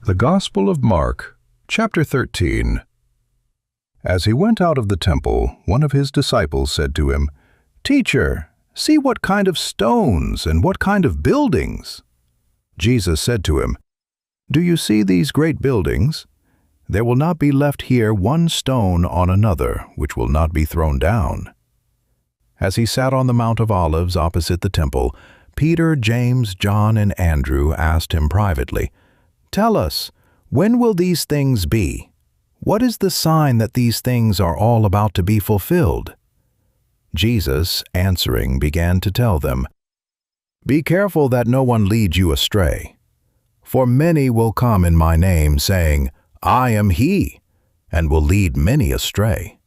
The Gospel of Mark, chapter 13. As he went out of the temple, one of his disciples said to him, "Teacher, see what kind of stones and what kind of buildings." Jesus said to him, "Do you see these great buildings? There will not be left here one stone on another which will not be thrown down." As he sat on the Mount of Olives opposite the temple, Peter, James, John, and Andrew asked him privately, "Tell us, when will these things be? What is the sign that these things are all about to be fulfilled?" Jesus, answering, began to tell them, "Be careful that no one leads you astray. For many will come in my name, saying, 'I am he,' and will lead many astray.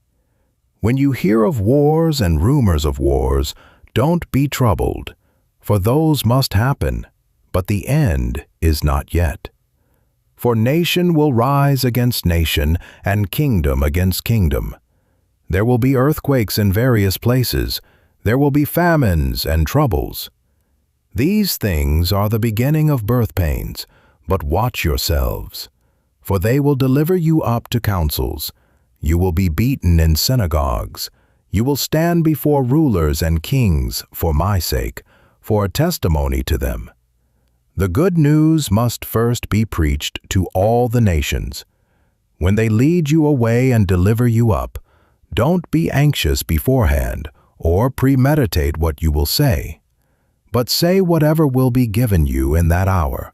When you hear of wars and rumors of wars, don't be troubled, for those must happen, but the end is not yet. For nation will rise against nation, and kingdom against kingdom. There will be earthquakes in various places. There will be famines and troubles. These things are the beginning of birth pains, but watch yourselves. For they will deliver you up to councils. You will be beaten in synagogues. You will stand before rulers and kings for my sake, for a testimony to them. The good news must first be preached to all the nations. When they lead you away and deliver you up, don't be anxious beforehand or premeditate what you will say, but say whatever will be given you in that hour,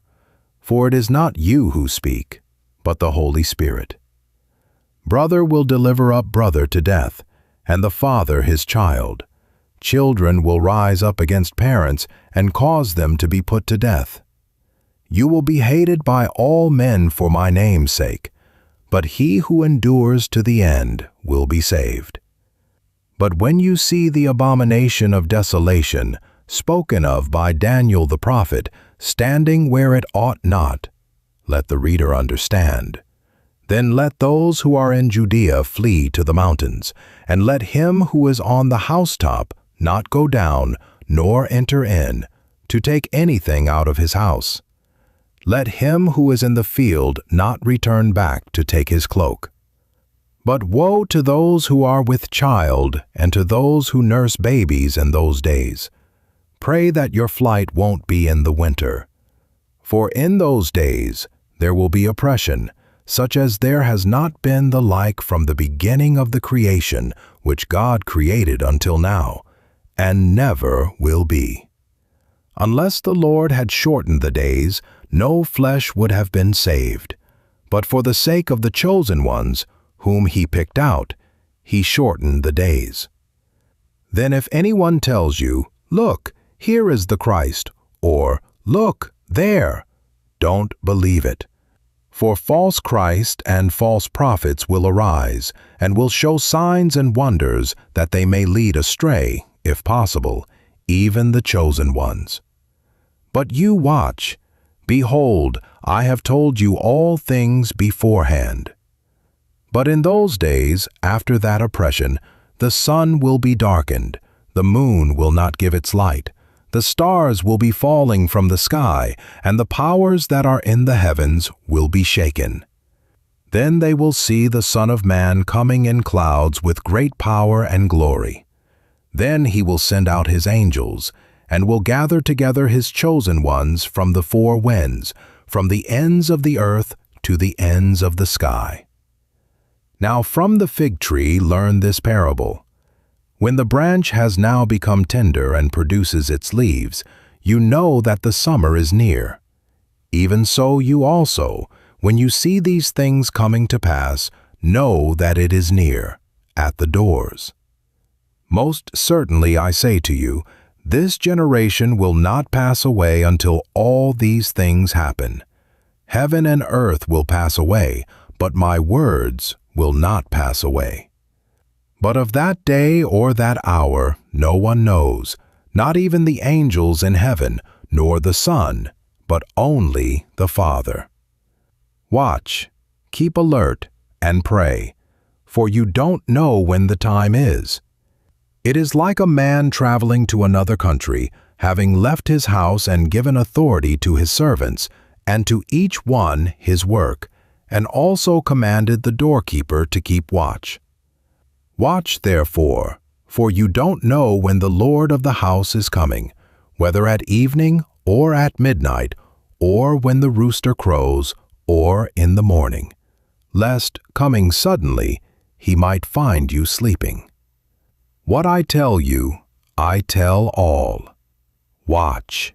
for it is not you who speak, but the Holy Spirit. Brother will deliver up brother to death, and the father his child. Children will rise up against parents and cause them to be put to death. You will be hated by all men for my name's sake, but he who endures to the end will be saved. But when you see the abomination of desolation, spoken of by Daniel the prophet, standing where it ought not, let the reader understand. Then let those who are in Judea flee to the mountains, and let him who is on the housetop not go down, nor enter in, to take anything out of his house. Let him who is in the field not return back to take his cloak. But woe to those who are with child and to those who nurse babies in those days. Pray that your flight won't be in the winter. For in those days there will be oppression, such as there has not been the like from the beginning of the creation which God created until now, and never will be. Unless the Lord had shortened the days, no flesh would have been saved. But for the sake of the chosen ones, whom he picked out, he shortened the days. Then if anyone tells you, 'Look, here is the Christ,' or 'Look, there,' don't believe it. For false Christ and false prophets will arise, and will show signs and wonders, that they may lead astray, if possible, even the chosen ones. But you watch. Behold, I have told you all things beforehand. But in those days, after that oppression, the sun will be darkened, the moon will not give its light, the stars will be falling from the sky, and the powers that are in the heavens will be shaken. Then they will see the Son of Man coming in clouds with great power and glory. Then he will send out his angels, and will gather together his chosen ones from the four winds, from the ends of the earth to the ends of the sky. Now from the fig tree learn this parable. When the branch has now become tender and produces its leaves, you know that the summer is near. Even so you also, when you see these things coming to pass, know that it is near, at the doors. Most certainly I say to you, this generation will not pass away until all these things happen. Heaven and earth will pass away, but my words will not pass away. But of that day or that hour no one knows, not even the angels in heaven, nor the Son, but only the Father. Watch, keep alert, and pray, for you don't know when the time is. It is like a man traveling to another country, having left his house and given authority to his servants, and to each one his work, and also commanded the doorkeeper to keep watch. Watch therefore, for you don't know when the Lord of the house is coming, whether at evening or at midnight, or when the rooster crows, or in the morning, lest, coming suddenly, he might find you sleeping. What I tell you, I tell all. Watch.